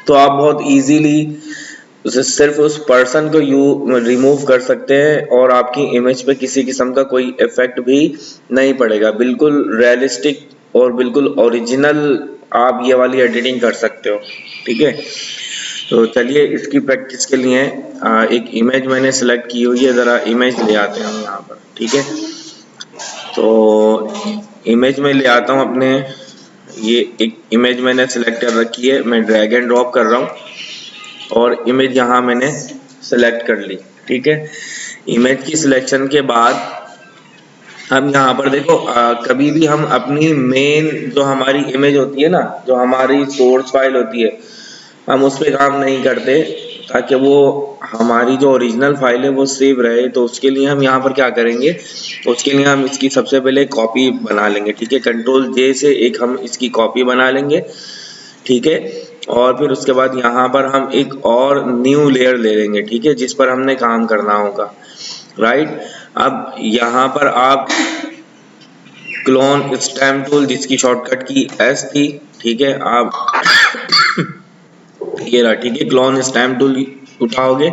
तो आप बहुत इजीली सिर्फ उस पर्सन को यू रिमूव कर सकते हैं और आपकी इमेज पे किसी किस्म का कोई इफेक्ट भी नहीं पड़ेगा। बिल्कुल रियलिस्टिक और बिल्कुल ओरिजिनल आप ये वाली एडिटिंग कर सकते हो। ठीक है, तो चलिए इसकी प्रैक्टिस के लिए एक इमेज मैंने सेलेक्ट की हुई है, ज़रा इमेज ले आते हैं हम यहाँ पर। ठीक है, तो इमेज में ले आता हूँ अपने, ये एक इमेज मैंने सेलेक्ट कर रखी है, मैं ड्रैग एंड ड्रॉप कर रहा हूँ और इमेज यहाँ मैंने सेलेक्ट कर ली। ठीक है, इमेज की सिलेक्शन के बाद हम यहाँ पर देखो कभी भी हम अपनी मेन जो हमारी इमेज होती है ना, जो हमारी सोर्स फाइल होती है, हम उस पर काम नहीं करते ताकि वो हमारी जो ओरिजिनल फाइल है वो सेव रहे। तो उसके लिए हम यहाँ पर क्या करेंगे, उसके लिए हम इसकी सबसे पहले कॉपी बना लेंगे। ठीक है, कंट्रोल जे से एक हम इसकी कॉपी बना लेंगे। ठीक है, और फिर उसके बाद यहाँ पर हम एक और न्यू लेयर ले लेंगे। ठीक है, जिस पर हमने काम करना होगा। राइट, अब यहाँ पर आप क्लोन स्टैम्प टूल, जिसकी शॉर्टकट की एस थी, ठीक है, आप ये रहा। ठीक है, क्लोन स्टैम्प टूल उठाओगे।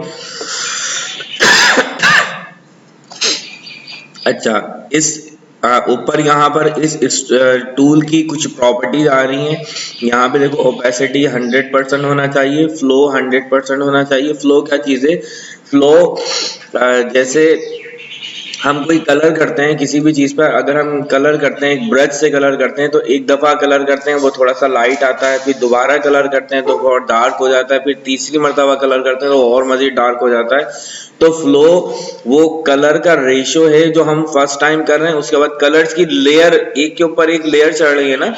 अच्छा, इस ऊपर यहाँ पर इस टूल की कुछ प्रॉपर्टीज आ रही हैं। यहाँ पे देखो ओपेसिटी 100% होना चाहिए, फ्लो 100% होना चाहिए। फ्लो क्या चीज़ है? फ्लो जैसे हम कोई कलर करते हैं किसी भी चीज पर, अगर हम कलर करते हैं एक ब्रश से कलर करते हैं तो एक दफा कलर करते हैं वो थोड़ा सा लाइट आता है, फिर दोबारा कलर करते हैं तो बहुत डार्क हो जाता है, फिर तीसरी मर्तबा कलर करते हैं तो और मजीद डार्क हो जाता है। तो फ्लो वो कलर का रेशो है जो हम फर्स्ट टाइम कर रहे हैं, उसके बाद कलर्स की लेयर एक के ऊपर एक लेयर चढ़ रही है ना,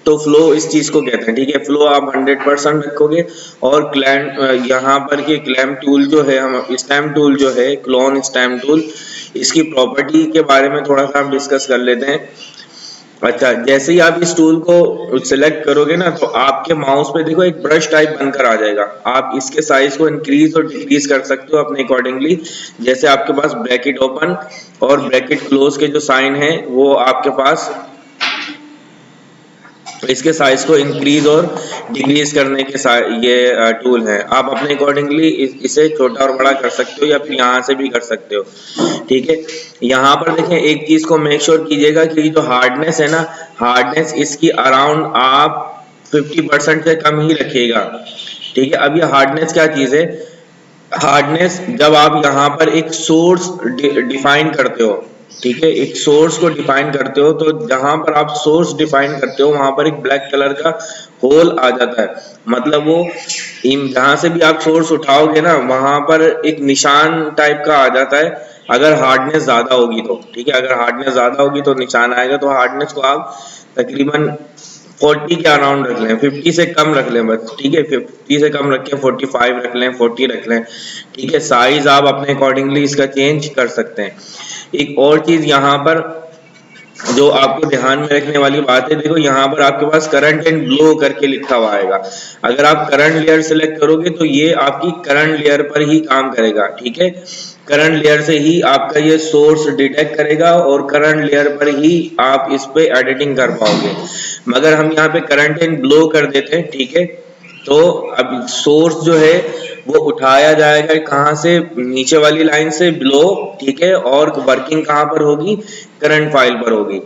तो फ्लो इस चीज को कहते हैं। ठीक है, फ्लो आप 100% रखोगे। और क्लैम्प यहाँ पर के क्लैम्प टूल जो है, हम स्टैम्प टूल जो है, क्लोन स्टैम्प टूल, इसकी प्रॉपर्टी के बारे में थोड़ा सा हम डिस्कस कर लेते हैं। अच्छा, जैसे ही आप इस टूल को सिलेक्ट करोगे ना तो आपके माउस पे देखो एक ब्रश टाइप बनकर आ जाएगा। आप इसके साइज को इंक्रीज और डिक्रीज कर सकते हो अपने अकॉर्डिंगली। जैसे आपके पास ब्रैकेट ओपन और ब्रैकेट क्लोज के जो साइन है वो आपके पास इसके साइज को इंक्रीज और डिक्रीज करने के ये टूल है। आप अपने अकॉर्डिंगली इसे छोटा और बड़ा कर सकते हो या फिर यहाँ से भी कर सकते हो। ठीक है, यहाँ पर देखें एक चीज को मेक श्योर कीजिएगा कि जो हार्डनेस है ना, हार्डनेस इसकी अराउंड आप 50% से कम ही रखिएगा। ठीक है, अब ये हार्डनेस क्या चीज है? हार्डनेस जब आप यहाँ पर एक सोर्स डिफाइन करते हो, ठीक है, एक सोर्स को डिफाइन करते हो, तो जहां पर आप सोर्स डिफाइन करते हो वहां पर एक ब्लैक कलर का होल आ जाता है। मतलब वो जहां से भी आप सोर्स उठाओगे ना वहां पर एक निशान टाइप का आ जाता है, अगर हार्डनेस ज्यादा होगी तो। ठीक है, अगर हार्डनेस ज्यादा होगी तो निशान आएगा। तो हार्डनेस को आप तकरीबन 40 के अराउंड रख लें, 50 से कम रख लें बस। ठीक है, 50 से कम रखें, 45 रख लें, 40 रख लें। ठीक है, साइज आप अपने अकॉर्डिंगली इसका चेंज कर सकते हैं। एक और चीज यहाँ पर जो आपको ध्यान में रखने वाली बात है, देखो यहाँ पर आपके पास करंट एंड ब्लो करके लिखा हुआ आएगा। अगर आप करंट लेयर सिलेक्ट करोगे तो ये आपकी करंट लेयर पर ही काम करेगा। ठीक है, करंट लेयर से ही आपका ये सोर्स डिटेक्ट करेगा और करंट लेयर पर ही आप इस पे एडिटिंग कर पाओगे। मगर हम यहाँ पे करंट एंड ब्लो कर देते हैं। ठीक है, तो अब सोर्स जो है वो उठाया जाएगा कहाँ से? नीचे वाली लाइन से ब्लो। ठीक है, और वर्किंग कहाँ पर होगी? करंट फाइल पर होगी।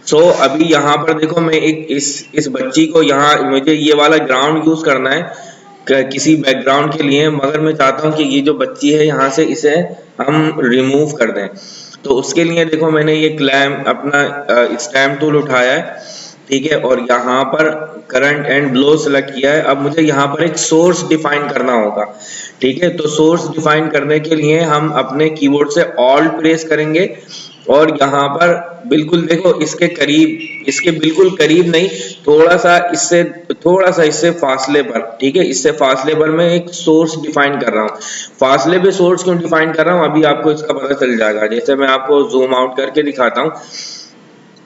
सो अभी यहाँ पर देखो मैं एक इस बच्ची को, यहाँ मुझे ये वाला ग्राउंड यूज करना है किसी बैकग्राउंड के लिए, मगर मैं चाहता हूँ कि ये जो बच्ची है यहाँ से इसे हम रिमूव कर दें। तो उसके लिए देखो मैंने ये क्लैम्प अपना स्टैम्प टूल उठाया है। ठीक है, और यहाँ पर करंट एंड ब्लो सेलेक्ट किया है। अब मुझे यहाँ पर एक सोर्स डिफाइन करना होगा। ठीक है, तो सोर्स डिफाइन करने के लिए हम अपने कीबोर्ड से ऑल्ट प्रेस करेंगे और यहाँ पर बिल्कुल देखो इसके करीब, इसके बिल्कुल करीब नहीं, थोड़ा सा इससे फासले पर। ठीक है, इससे फासले पर मैं एक सोर्स डिफाइन कर रहा हूँ। फासले पे सोर्स क्यों डिफाइन कर रहा हूँ अभी आपको इसका पता चल जाएगा। जैसे मैं आपको जूम आउट करके दिखाता हूँ।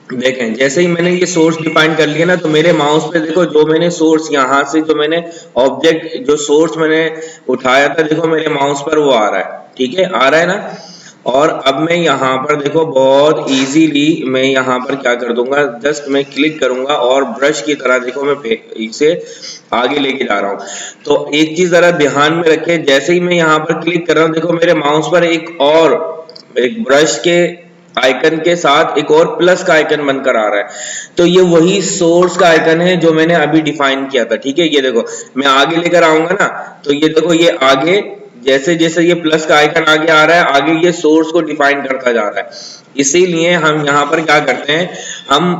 देखें, जैसे ही मैंने ये सोर्स डिफाइन कर लिया ना तो मेरे माउस पे देखो जो मैंने सोर्स यहाँ से जो मैंने ऑब्जेक्ट जो सोर्स मैंने उठाया था, देखो मेरे माउस पर वो आ रहा है। ठीक है, आ रहा है ना। और अब मैं यहाँ पर देखो बहुत इजीली मैं यहाँ पर क्या कर दूंगा, जस्ट मैं क्लिक करूंगा और ब्रश की तरह देखो मैं इसे आगे लेके जा रहा हूँ। तो एक चीज जरा ध्यान में रखें, जैसे ही मैं यहाँ पर क्लिक कर रहा हूँ देखो मेरे माउस पर एक ब्रश के आइकन के साथ एक और प्लस का आइकन बनकर आ रहा है। तो ये वही सोर्स का आइकन है जो मैंने अभी डिफाइन किया था। ठीक है, ये देखो मैं आगे लेकर आऊंगा ना, तो ये देखो ये आगे जैसे जैसे ये प्लस का आइकन आगे आ रहा है, आगे ये सोर्स को डिफाइन करता जा रहा है। इसीलिए हम यहाँ पर क्या करते हैं, हम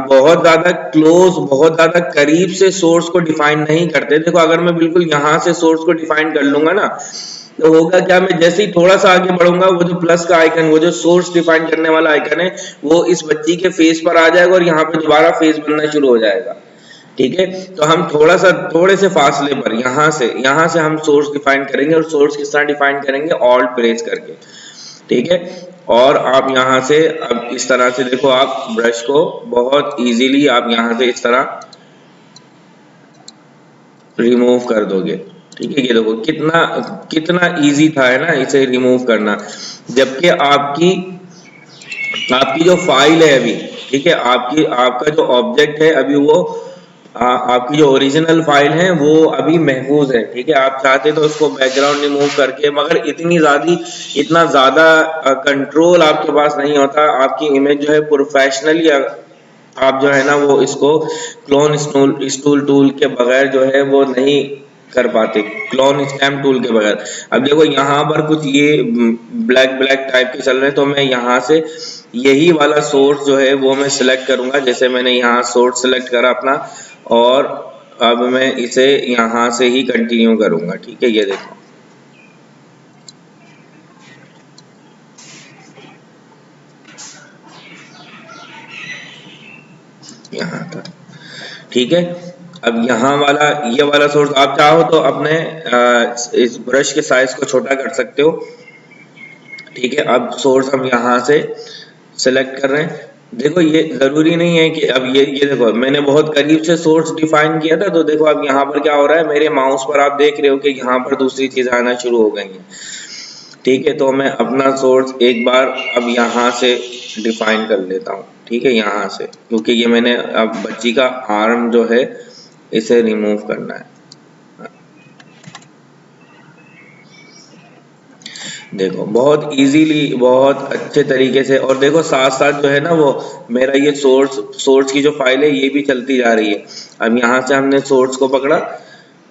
बहुत ज्यादा क्लोज, बहुत ज्यादा करीब से सोर्स को डिफाइन नहीं करते। देखो अगर मैं बिल्कुल यहाँ से सोर्स को डिफाइन कर लूंगा ना, तो होगा क्या, मैं जैसे ही थोड़ा सा आगे बढ़ूंगा वो जो प्लस का आइकन, वो जो सोर्स डिफाइन करने वाला आइकन है, वो इस बच्ची के फेस पर आ जाएगा और यहाँ पे दोबारा फेस बनना शुरू हो जाएगा। ठीक है, तो हम थोड़े से फासले पर यहाँ से हम सोर्स डिफाइन करेंगे, और सोर्स किस तरह डिफाइन करेंगे, ऑल्ट प्रेस करके। ठीक है, और आप यहाँ से अब इस तरह से देखो, आप ब्रश को बहुत इजीली आप यहाँ से इस तरह रिमूव कर दोगे। ठीक है, ये देखो कितना कितना इजी था, है ना, इसे रिमूव करना। जबकि आपकी आपकी जो फाइल है अभी, ठीक है, आपका जो ऑब्जेक्ट है अभी वो आपकी जो ओरिजिनल फाइल है वो अभी महफूज है। ठीक है, आप चाहते तो उसको बैकग्राउंड रिमूव करके, मगर इतना ज्यादा कंट्रोल आपके पास नहीं होता। आपकी इमेज जो है प्रोफेशनली आप जो है ना वो इसको क्लोन स्टूल टूल के बगैर जो है वो नहीं कर पाते, क्लोन स्टैम्प टूल के बगैर। अब देखो यहाँ पर कुछ ये ब्लैक ब्लैक टाइप के चल रहे हैं, तो मैं यहाँ से यही वाला सोर्स जो है वो मैं सिलेक्ट करूंगा। जैसे मैंने यहाँ सोर्स सिलेक्ट करा अपना, और अब मैं इसे यहाँ से ही कंटिन्यू करूंगा। ठीक है, ये देखो यहाँ तक। ठीक है, अब यहाँ वाला ये वाला सोर्स आप चाहो तो अपने इस ब्रश के साइज को छोटा कर सकते हो। ठीक है, अब सोर्स हम यहाँ से सिलेक्ट कर रहे हैं। देखो ये जरूरी नहीं है कि अब ये देखो मैंने बहुत करीब से सोर्स डिफाइन किया था, तो देखो अब यहाँ पर क्या हो रहा है, मेरे माउस पर आप देख रहे हो कि यहाँ पर दूसरी चीज आना शुरू हो गई है। ठीक है, तो मैं अपना सोर्स एक बार अब यहाँ से डिफाइन कर लेता हूँ। ठीक है, यहाँ से, क्योंकि ये मैंने अब बच्ची का आर्म जो है इसे रिमूव करना है। देखो बहुत इजीली, बहुत अच्छे तरीके से, और देखो साथ साथ जो है ना वो मेरा ये सोर्स की जो फाइल है ये भी चलती जा रही है। अब यहाँ से हमने सोर्स को पकड़ा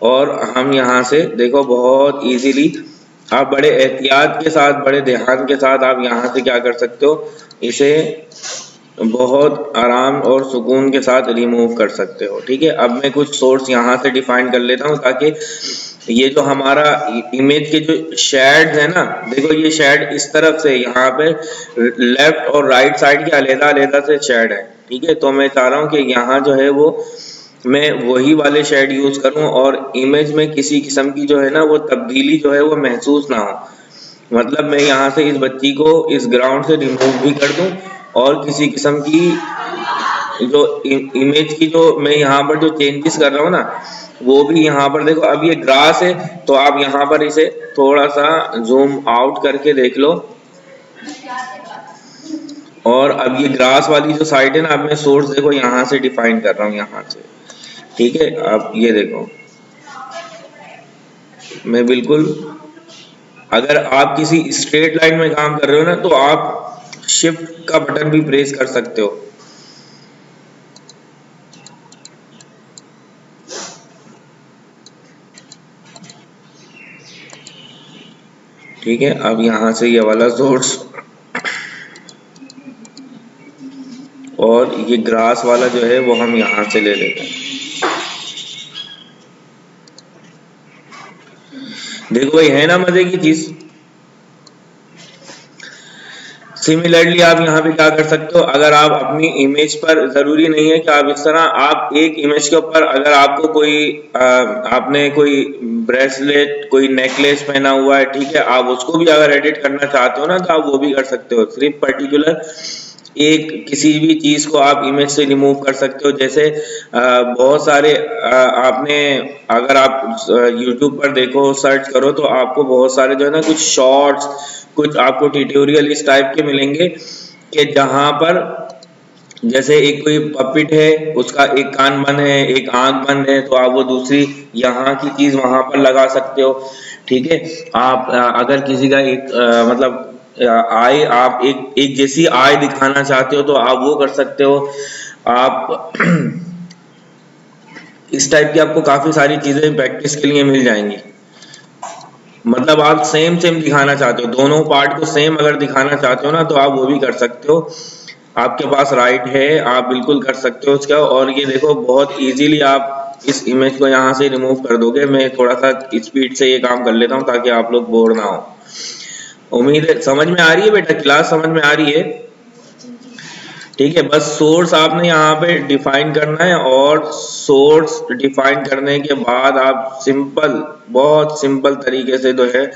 और हम यहाँ से देखो बहुत इजीली, आप बड़े एहतियात के साथ, बड़े ध्यान के साथ आप यहाँ से क्या कर सकते हो, इसे बहुत आराम और सुकून के साथ रिमूव कर सकते हो। ठीक है, अब मैं कुछ सोर्स यहाँ से डिफाइन कर लेता हूँ, ताकि ये जो हमारा इमेज के जो शेड है ना, देखो ये शेड इस तरफ से, यहाँ पे लेफ्ट और राइट साइड के अलग अलग से शेड है। ठीक है, तो मैं चाह रहा हूँ कि यहाँ जो है वो मैं वही वाले शेड यूज करूँ, और इमेज में किसी किस्म की जो है ना वो तब्दीली जो है वो महसूस ना हो। मतलब मैं यहाँ से इस बच्ची को इस ग्राउंड से रिमूव भी कर दूं, और किसी किस्म की जो इमेज की जो मैं यहाँ पर जो चेंजेस कर रहा हूँ ना, वो भी यहाँ पर देखो। अब ये ग्रास है, तो आप यहाँ पर इसे थोड़ा सा जूम आउट करके देख लो, और अब ये ग्रास वाली जो साइड है ना, अब मैं सोर्स देखो यहाँ से डिफाइन कर रहा हूँ यहाँ से। ठीक है, अब ये देखो मैं बिल्कुल, अगर आप किसी स्ट्रेट लाइन में काम कर रहे हो ना, तो आप शिफ्ट का बटन भी प्रेस कर सकते हो। ठीक है, अब यहाँ से ये वाला सोर्स और ये ग्रास वाला जो है वो हम यहाँ से ले लेते हैं। देखो भाई, है ना मजे की चीज। सिमिलरली आप यहाँ पे क्या कर सकते हो, अगर आप अपनी इमेज पर, जरूरी नहीं है कि आप इस तरह, आप एक इमेज के ऊपर अगर आपको कोई आपने कोई ब्रेसलेट, कोई नेकलेस पहना हुआ है, ठीक है, आप उसको भी अगर एडिट करना चाहते हो ना, तो आप वो भी कर सकते हो। सिर्फ पर्टिकुलर एक किसी भी चीज को आप इमेज से रिमूव कर सकते हो। जैसे बहुत सारे आपने, अगर आप YouTube पर देखो, सर्च करो, तो आपको बहुत सारे जो है ना कुछ शॉर्ट्स, कुछ आपको ट्यूटोरियल इस टाइप के मिलेंगे कि जहां पर जैसे एक कोई पपिट है, उसका एक कान बंद है, एक आंख बंद है, तो आप वो दूसरी यहाँ की चीज वहां पर लगा सकते हो। ठीक है। आप अगर किसी का एक मतलब आय, आप एक एक जैसी आय दिखाना चाहते हो तो आप वो कर सकते हो। आप इस टाइप की आपको काफी सारी चीजें प्रैक्टिस के लिए मिल जाएंगी। मतलब आप सेम सेम दिखाना चाहते हो, दोनों पार्ट को सेम अगर दिखाना चाहते हो ना, तो आप वो भी कर सकते हो। आपके पास राइट है, आप बिल्कुल कर सकते हो उसका। और ये देखो बहुत इजीली आप इस इमेज को यहाँ से रिमूव कर दोगे। मैं थोड़ा सा स्पीड से ये काम कर लेता हूँ ताकि आप लोग बोर ना हो। उम्मीद है समझ में आ रही है बेटा, क्लास समझ में आ रही है? ठीक है। बस सोर्स आपने यहाँ पे डिफाइन करना है, और सोर्स डिफाइन करने के बाद आप सिंपल, बहुत सिंपल तरीके से जो है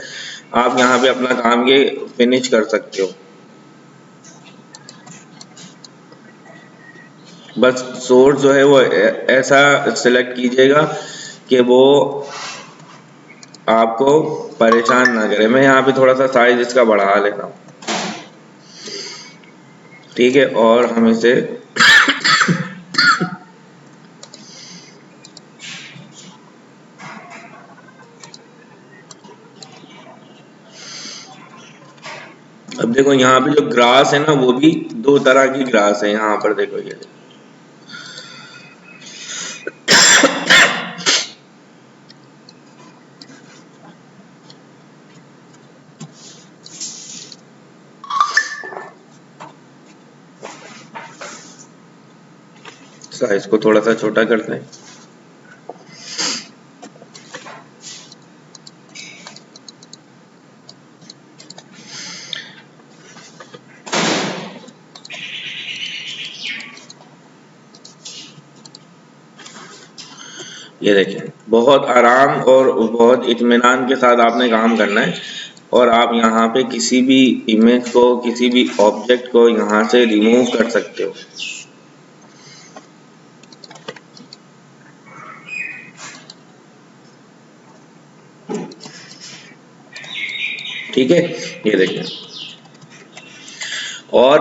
आप यहाँ पे अपना काम ये फिनिश कर सकते हो। बस सोर्स जो है वो ऐसा सिलेक्ट कीजिएगा कि वो आपको परेशान ना करे। मैं यहाँ पे थोड़ा सा साइज इसका बढ़ा लेता हूँ। ठीक है। और हम इसे अब देखो यहाँ पे जो ग्रास है ना, वो भी दो तरह की ग्रास है। यहाँ पर देखो, ये देखो। साइज को थोड़ा सा छोटा करते हैं। ये देखिए, बहुत आराम और बहुत इत्मीनान के साथ आपने काम करना है। और आप यहाँ पे किसी भी इमेज को, किसी भी ऑब्जेक्ट को यहाँ से रिमूव कर सकते हो। ठीक है। ये देखिए। और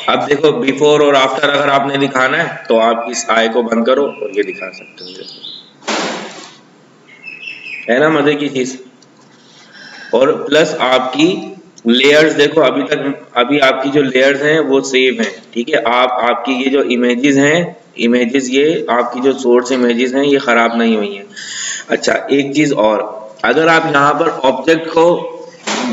अब देखो, बिफोर और आफ्टर अगर आपने दिखाना है तो आप इस आई को बंद करो और ये दिखा सकते हो। है ना मजे की चीज। और प्लस आपकी लेयर्स देखो, अभी आपकी जो लेयर्स हैं वो सेव हैं। ठीक है। आपकी ये जो इमेजेस हैं, इमेजेस ये आपकी जो सोर्स इमेजेस हैं, ये खराब नहीं हुई हैं। अच्छा, एक चीज और, अगर आप यहाँ पर ऑब्जेक्ट को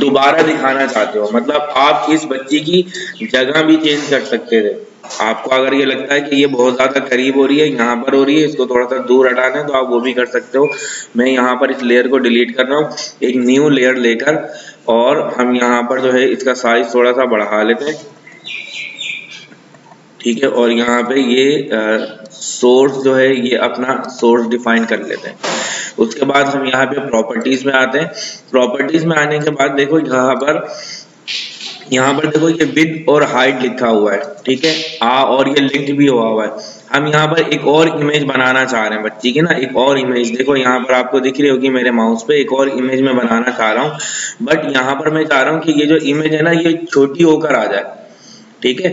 दोबारा दिखाना चाहते हो, मतलब आप इस बच्ची की जगह भी चेंज कर सकते थे। आपको अगर ये लगता है कि ये बहुत ज्यादा करीब हो रही है, यहाँ पर हो रही है, इसको थोड़ा सा दूर हटाना है, तो आप वो भी कर सकते हो। मैं यहाँ पर इस लेयर को डिलीट कर रहा हूँ, एक न्यू लेयर लेकर, और हम यहाँ पर जो है इसका साइज थोड़ा सा बढ़ा लेते हैं। ठीक है। और यहाँ पे ये सोर्स जो है, ये अपना सोर्स डिफाइन कर लेते हैं। उसके बाद हम यहाँ पे प्रॉपर्टीज में आते हैं। प्रॉपर्टीज में आने के बाद देखो यहाँ पर देखो ये विड्थ और हाइट लिखा हुआ है। ठीक है। और ये लिंक भी हुआ है। हम यहाँ पर एक और इमेज बनाना चाह रहे हैं बच्ची की ना, एक और इमेज देखो यहाँ पर आपको दिख रही होगी मेरे माउस पे, एक और इमेज में बनाना चाह रहा हूँ। बट यहाँ पर मैं चाह रहा हूँ कि ये जो इमेज है ना, ये छोटी होकर आ जाए। ठीक है।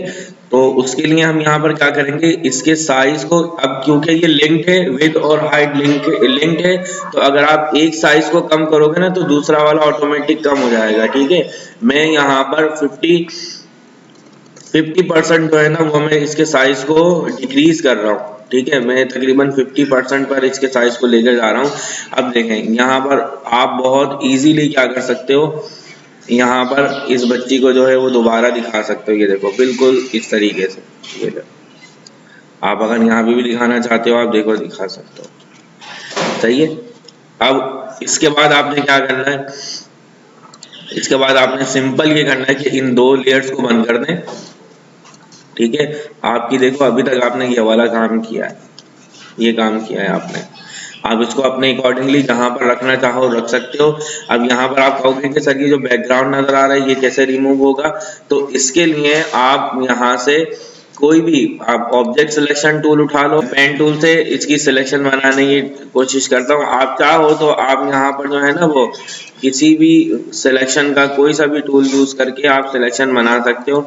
तो उसके लिए हम यहाँ पर क्या करेंगे, इसके साइज को, अब क्योंकि ये लिंक्ड है, विड्थ और हाइट लिंक्ड है, तो अगर आप एक साइज को कम करोगे ना, तो दूसरा वाला ऑटोमेटिक कम हो जाएगा। ठीक है। मैं यहाँ पर 50% जो है ना, वो मैं इसके साइज को डिक्रीज कर रहा हूँ। ठीक है। मैं तकरीबन 50% पर इसके साइज को लेकर जा रहा हूँ। अब देखें यहाँ पर आप बहुत इजीली क्या कर सकते हो, यहाँ पर इस बच्ची को जो है वो दोबारा दिखा सकते हो। ये देखो, बिल्कुल इस तरीके से। ये देखो, आप अगर यहाँ भी दिखाना चाहते हो, आप देखो दिखा सकते हो। सही है। अब इसके बाद आपने क्या करना है, इसके बाद आपने सिंपल ये करना है कि इन दो लेयर्स को बंद कर दें। ठीक है। आपकी देखो, अभी तक आपने ये वाला काम किया है, ये काम किया है आपने। आप इसको अपने अकॉर्डिंगली जहां पर रखना चाहो रख सकते हो। अब यहाँ पर आप कहोगे कि सर ये जो बैकग्राउंड नजर आ रहा है ये कैसे रिमूव होगा, तो इसके लिए आप यहाँ से कोई भी आप ऑब्जेक्ट सिलेक्शन टूल उठा लो, पेन टूल से इसकी सिलेक्शन बनाने की कोशिश करता हूँ। आप चाहो तो आप यहाँ पर जो है ना वो किसी भी सिलेक्शन का कोई सा भी टूल यूज करके आप सिलेक्शन बना सकते हो।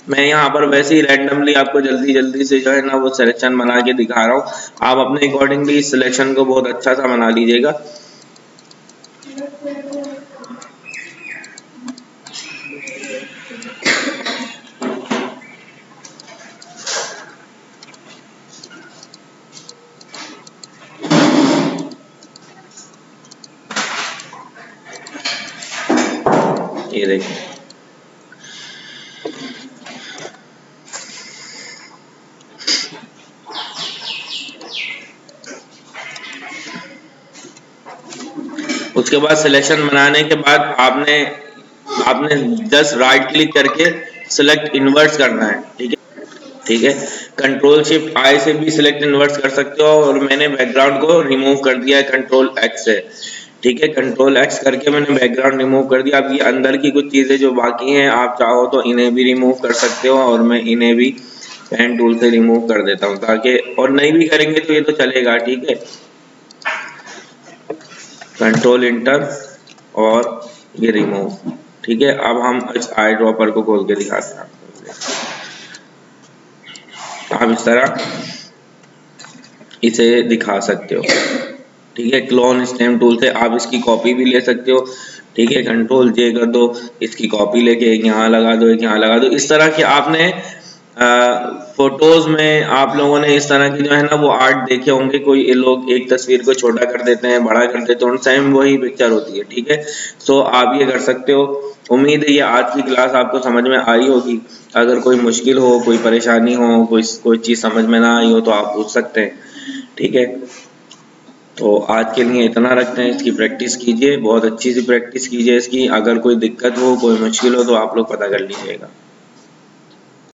मैं यहाँ पर वैसे ही रैंडमली आपको जल्दी जल्दी से जो है ना वो सिलेक्शन बना के दिखा रहा हूँ। आप अपने अकॉर्डिंगली इस सिलेक्शन को बहुत अच्छा सा बना लीजिएगा। ये देखिए, उसके बाद सिलेक्शन बनाने के बाद आपने आपने जस्ट राइट क्लिक करके सिलेक्ट इनवर्स करना है। ठीक है, ठीक है, कंट्रोल शिफ्ट आई से भी सिलेक्ट इनवर्स कर सकते हो, और मैंने बैकग्राउंड को रिमूव कर दिया है कंट्रोल एक्स से। ठीक है, कंट्रोल एक्स करके मैंने बैकग्राउंड रिमूव कर दिया। अब ये अंदर की कुछ चीजें जो बाकी हैं आप चाहो तो इन्हें भी रिमूव कर सकते हो, और मैं इन्हें भी पेन टूल से रिमूव कर देता हूँ ताकि, और नहीं भी करेंगे तो ये तो चलेगा। ठीक है, कंट्रोल इंटर और ये रिमूव। ठीक है, अब हम इस आई ड्रॉपर को खोल के दिखाते हैं आपको। आप इस तरह इसे दिखा सकते हो। ठीक है, क्लोन स्टेम टूल से आप इसकी कॉपी भी ले सकते हो। ठीक है, कंट्रोल जे कर दो, इसकी कॉपी लेके एक यहाँ लगा दो, एक यहाँ लगा दो। इस तरह की आपने फोटोज में आप लोगों ने इस तरह की जो है ना वो आर्ट देखे होंगे, कोई लोग एक तस्वीर को छोटा कर देते हैं, बड़ा कर देते हैं, सेम वही पिक्चर होती है। ठीक है, सो आप ये कर सकते हो। उम्मीद है ये आज की क्लास आपको समझ में आई होगी। अगर कोई मुश्किल हो, कोई परेशानी हो, कोई चीज समझ में ना आई हो तो आप पूछ सकते हैं। ठीक है, तो आज के लिए इतना रखते हैं। इसकी प्रैक्टिस कीजिए, बहुत अच्छी सी प्रैक्टिस कीजिए इसकी। अगर कोई दिक्कत हो, कोई मुश्किल हो तो आप लोग पता कर लीजिएगा।